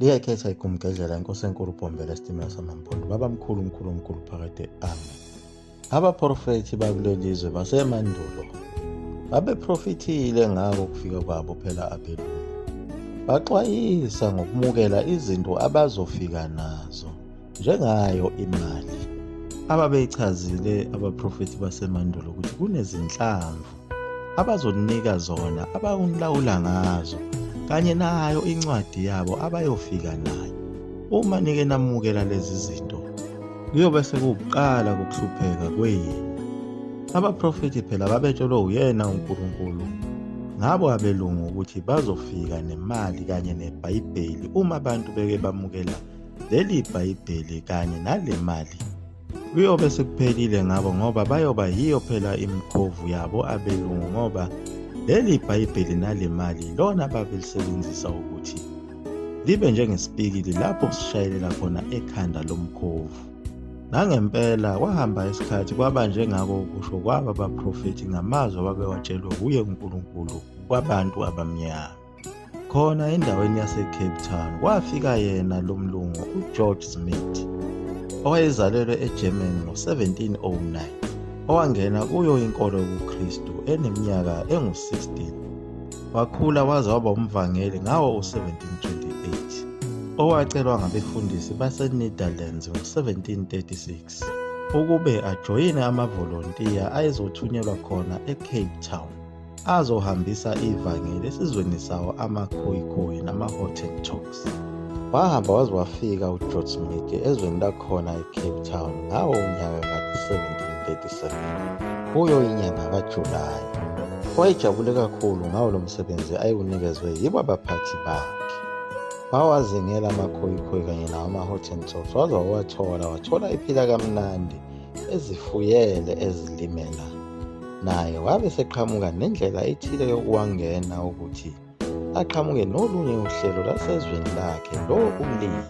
Liyakhetha igumgedlela inkosi enkulu Bhombela esitimela samaMpondo babamkhulu mkhulu phakade ami. Abaprofethi bakuleli lizwe basemandulo babeprofithile ngako ukufika kwabo phela abelungu. Baxwayisa ngokumukela izinto abazofika nazo njengayo imali. Ababeyichazile abaprofethi basemandulo ukuthi kunezinhlamvu abazonika zona abawulawula ngazo kanye nayo incwadi yabo abayofika nayo. Uma nike namukela lezi zinto kuyobe sekuqala kokuhlupheka kwenu. Abaprofethi phela babetshelwe uyena uNkulunkulu ngabo abelungu ukuthi bazofika nemali kanye neBhayibheli uma abantu beke bamukela leli Bhayibheli kanye nale mali. Kuyobe sekuphelile ngabo ngoba bayoba yiyo phela imikhovu yabo abelungu ngoba leli Bhayibheli nale mali lona babelisebenzisa ukuthi libe njengesipikili lapho sishayelela khona ekhanda lomkhovu. Nangempela kwahamba isikhathi kwaba njengako kusho kwaba abaprofethi ngamazwi ababewatshelwe kuye uNkulunkulu kwabantu abamnyama. Khona endaweni yase-Cape Town kwafika yena lo mlungu uGeorge Smith owayezalelwe eGermany ngo-1709 owangena kuyo inkolo yobuKristu eneminyaka engu-16. Wakhula waze waba umvangeli ngawo u-1728 owacelwa ngabefundisi baseNetherlands ngo-1736 ukube ajoyine amavolontiya ayezothunyelwa khona eCape Town azohambisa ivangeli esizweni sawo amaKhoekhoe nama-Hottentots. Wahamba waze wafika uGeorge Smith ezweni lakhona eCape Town ngawo unyaka ka-1737 kuyo inyanga kaJulayi. Wayejabule kakhulu ngawo lo msebenzi ayewunikezwe yibo abaphathi bakhe. Wawazingela amaKhoekhoe kanye nawo ama-Hottentots waze wathola iphila kamnandi ezifuyele ezilimela. Naye wabe seqhamuka nendlela ethile yokuwangena ukuthi aqhamuke nolunye uhlelo lasezweni lakhe lokulima.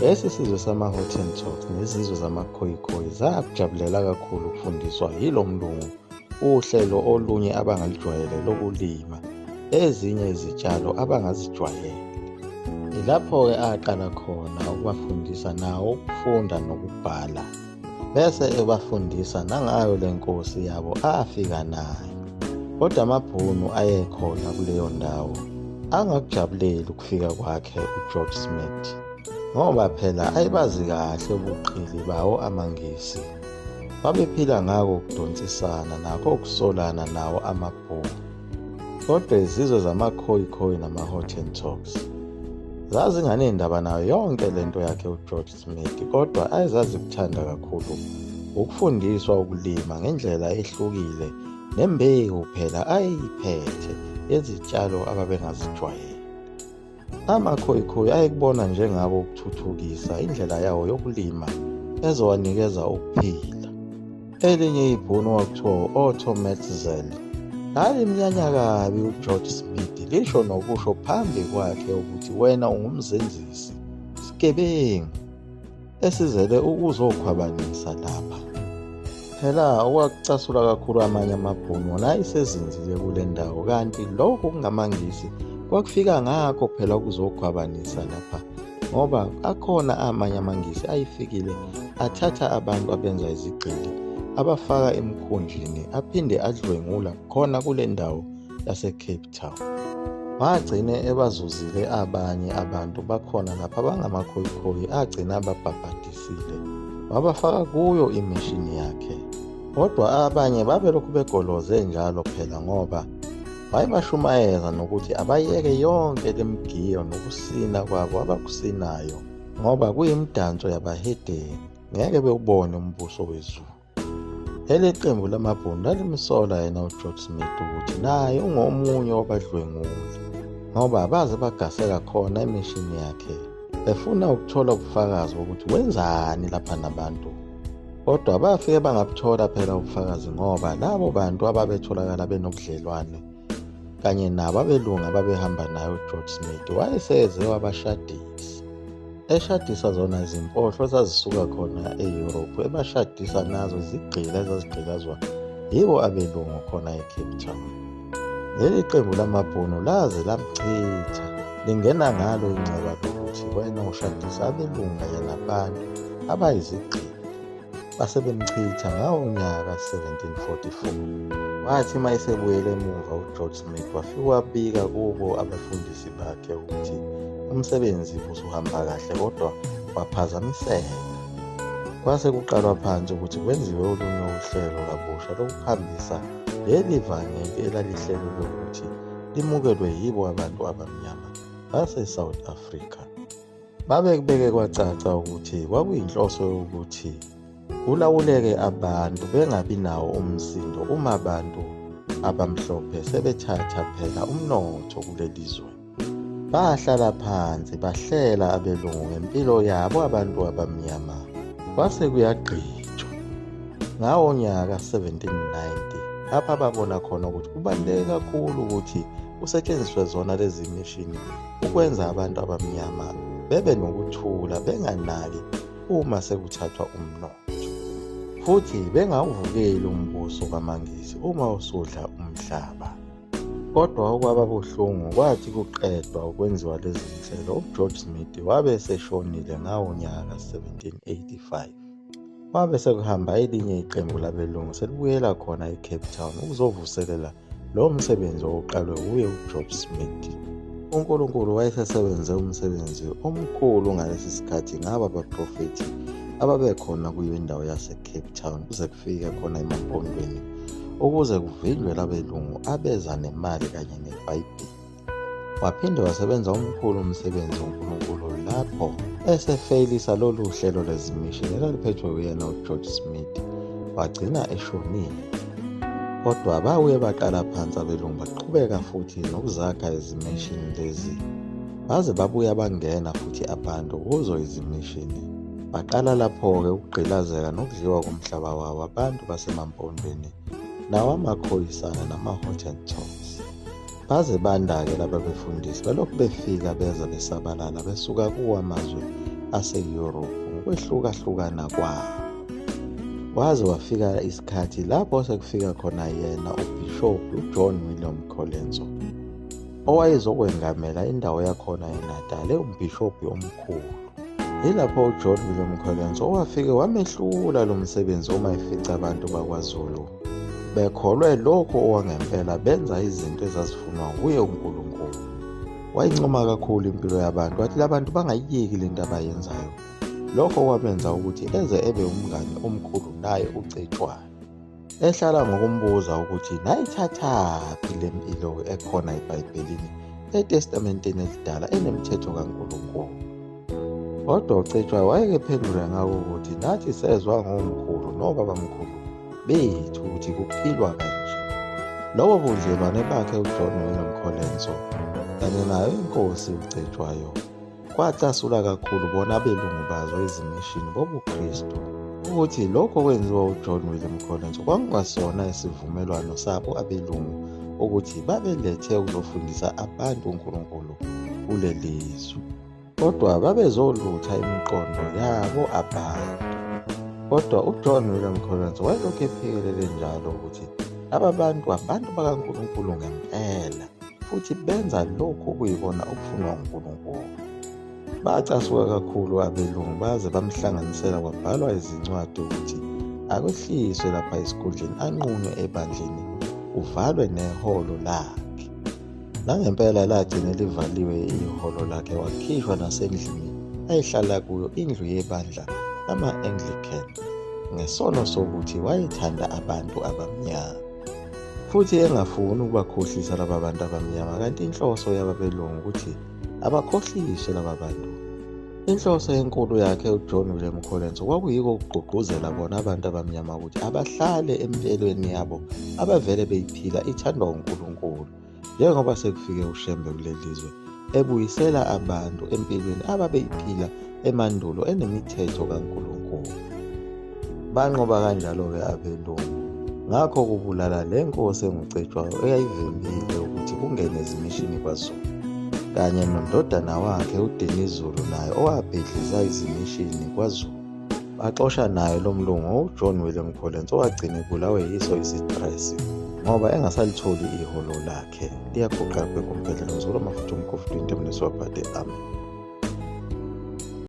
Lesi sizwe sama-Hottentots nezizwe zamaKhoekhoe zakujabulela kakhulu ukufundiswa yilo mlungu uhlelo olunye abangalijwayele lokulima ezinye izitshalo abangazijwayele. Ilapho-ke aqala khona ukubafundisa nawo ukufunda nokubhala, bese ebafundisa nangayo le nkosi yabo afika nayo. Kodwa amabhunu ayekhona kuleyo ndawo angakujabuleli ukufika kwakhe uGeorge Smith ngoba phela ayebazi kahle ubuqili bawo amaNgisi. Babephila ngako ukudonsisana nakho ukusolana nawo amabhunu. Kodwa izizwe zamaKhoekhoe nama-Hottentots zazinganendaba nayo yonke lento yakhe uGeorge Smith, kodwa ayezazikuthanda kakhulu ukufundiswa ukulima ngendlela ehlukile nembewu phela ayeyiphethe yezitshalo ababengazijwayele. AmaKhoekhoe ayekubona njengabo ukuthuthukisa indlela yawo yokulima ezowanikeza ukuphila. Elinye ibhunu wakuthiwa u-Otto Metzel lalimnyanya kabi uGeorge Smith, lisho nokusho phambi kwakhe ukuthi wena ungumzenzisi, sigebengu esizele ukuzokhwabanisa lapha. Phela okwakucasula kakhulu amanye amabhunu wona ayesezinzile kule ndawo, kanti lokho kungamaNgisi kwakufika ngakho phela ukuzokhwabanisa lapha ngoba akhona amanye amaNgisi ayifikile athatha abantu abenza izigqili abafaka emkhunjini aphinde adlwengula khona kule ndawo yase-Cape Town. Wagcine ebazuzile abanye abantu bakhona lapha abangamaKhoekhoe agcina ababhabhadisile wabafaka kuyo imishini yakhe. Kodwa abanye babelokhu begoloze njalo phela ngoba wayebashumayeza nokuthi abayeke yonke lemgiyo nokusina kwabo abakusinayo ngoba kuyimidanso yabahedeni, ngeke bewubone umbuso wezulu. Leli qembu lamabhunu lalimsola yena uGeorge Smith ukuthi naye ungomunye wabadlwenguli ngoba baze bagaseka khona emishini yakhe befuna ukuthola ubufakazi bokuthi wenzani lapha nabantu. Kodwa bafike bangabuthola phela ubufakazi ngoba labo bantu ababetholakala benobudlelwane kanye nabo abelungu ababehamba naye uGeorge Smith wayeseze wabashadisa. Eshadisa zona izimpohlo zazisuka khona eYurophu, ebashadisa nazo izigqila ezazigqilazwa yibo abelungu khona eCape Town. Leli qembu lamabhunu laze lamchitha lingena ngalo inceba lokuthi wena ushadisa abelungu kanye nabantu abayizigqili base bemchitha ngawo unyaka 1744. Wathi mayesebuyele emuva uGeorge Smith wafika wabika kubo abafundisi bakhe ukuthi umsebenzi usuhamba kahle kodwa waphazamiseka. Kwase kuqalwa phansi ukuthi kwenziwe olunye uhlelo kabusha lokuhambisa leli vangeli elalihlelelwe ukuthi limukelwe yibo abantu abamnyama base-South Africa. Babekubeke kwacaca ukuthi kwakuyinhloso yokuthi kulawuleke abantu bengabi nawo umsindo uma abantu abamhlophe sebethatha phela umnotho kuleli zwe. Bahlala phansi bahlela abelungu ngempilo yabo abantu abamnyama. Kwase kuyagqitshwa ngawo nyaka 1790 lapha babona khona ukuthi kubaluleke kakhulu ukuthi kusetshenziswe zona lezi mishini ukwenza abantu abamnyama bebe nokuthula benganaki uma sekuthathwa umnotho, futhi bengawuvukeli umbuso kaMangisi uma usudla umhlaba. Kodwa okwaba buhlungu kwathi kuqedwa ukwenziwa lezi zinhlelo uGeorge Smith wabe seshonile ngawo nyaka 1785. Wabe sekuhamba elinye iqembu labelungu selibuyela khona eCape Town ukuzovuselela lo msebenzi oqalwe uye uGeorge Smith. uNkulunkulu wayesesebenze umsebenzi omkhulu ngalesi sikhathi ngaba baprofethi ababekhona kuyo indawo yaseCape Town kuze kufike khona emampondweni ukuze kuvinjwe labelungu abeza nemali kanye neBhayibheli. Waphinde wasebenza omkhulu umsebenzi uNkulunkulu lapho esefeyilisa lolu hlelo lezimishini elaliphethwe uyena uGeorge Smith wagcina eshonile. Kodwa babuye baqala phansi abelungu baqhubeka futhi nokuzakha izimishini lezi baze babuya bangena futhi abantu kuzo izimishini. Baqala lapho-ke ukugqilazeka nokudliwa komhlaba wabo abantu basemampondweni nawo amakhoyisana nama-Hottentots. Baze banda-ke laba befundisi belokhu befika beza besabalala besuka kuwo amazwe ase-Europe ngokwehlukahlukana kwawo. Waze wafika isikhathi lapho sekufika khona yena uBishop uJohn William Colenso owayezokwengamela indawo yakhona eNatal umbhishobhi omkhulu. Yilapho uJohn William Colenso owafike wamehlula lo msebenzi uma efica abantu bakwaZulu bekholwe lokho owangempela benza izinto ezazifunwa nguye uNkulunkulu. Wayincoma kakhulu impilo yabantu wathi labantu bangayiyeki lento abayenzayo. Lokho kwamenza ukuthi eze ebe umngane omkhulu naye uCetshwayo. Ehlala ngokumbuza ukuthi nayithathaphi le mpilo ekhona eBhayibhelini eTestamenteni elidala enemithetho kaNkulunkulu. Kodwa uCetshwayo wayekephendula ngako ukuthi nathi sezwa ngomkhulu nobabamkhulu bethu ukuthi kuphilwa kanje. Lobo budlelwane bakhe uJohn William Colenso kanye nayo inkosi uCetshwayo kwacasula kakhulu bona abelungu bazo izimishini bobuKristu ukuthi lokho kwenziwa uJohn William Colenso kwakungasona isivumelwano sabo abelungu ukuthi babelethe ukuzofundisa abantu uNkulunkulu kuleli zwe, kodwa babezolutha imiqondo yabo abantu. Kodwa uJohn William Colenso wayelokhu ephikelele njalo ukuthi laba bantu abantu bakaNkulunkulu ngempela futhi benza lokho kuyibona okufunwa uNkulunkulu. Bacasuka kakhulu abelungu baze bamhlanganisela kwabhalwa izincwadi ukuthi akwehliswe lapha esikhundleni anqunywe ebandleni uvalwe neholo lakhe. Nangempela lagcina livaliwe iholo lakhe wakhishwa nasendlini ayihlala kuyo indlu yebandla lama-Anglican ngesono sokuthi wayethanda abantu abamnyama futhi engafuni ukubakhohlisa laba bantu abamnyama, kanti inhloso yababelungu ukuthi abakhohliswe laba bantu. Inhloso enkulu yakhe uJohn William Colenso kwakuyiko ukugqugquzela bona abantu abamnyama ukuthi abahlale empilweni yabo abavele beyiphila ithandwa uNkulunkulu njengoba sekufike uShembe kuleli zwe ebuyisela abantu empilweni ababeyiphila emandulo enemithetho kaNkulunkulu. Banqoba kanjalo-ke abelungu ngakho kubulala le nkosi enguCetshwayo eyayivimbile ukuthi kungene ezimishini kwaZulu kanye nondodana wakhe uDenizulu naye owabhidliza izimishini kwaZulu. Baxosha naye lo mlungu uJohn William Colenso owagcina ebulawe yiso isitresi ngoba engasalitholi iholo lakhe. Liyaguqa kwekumpela. Ngizolwa mafutha umkhofu into emneswabhade. Amen.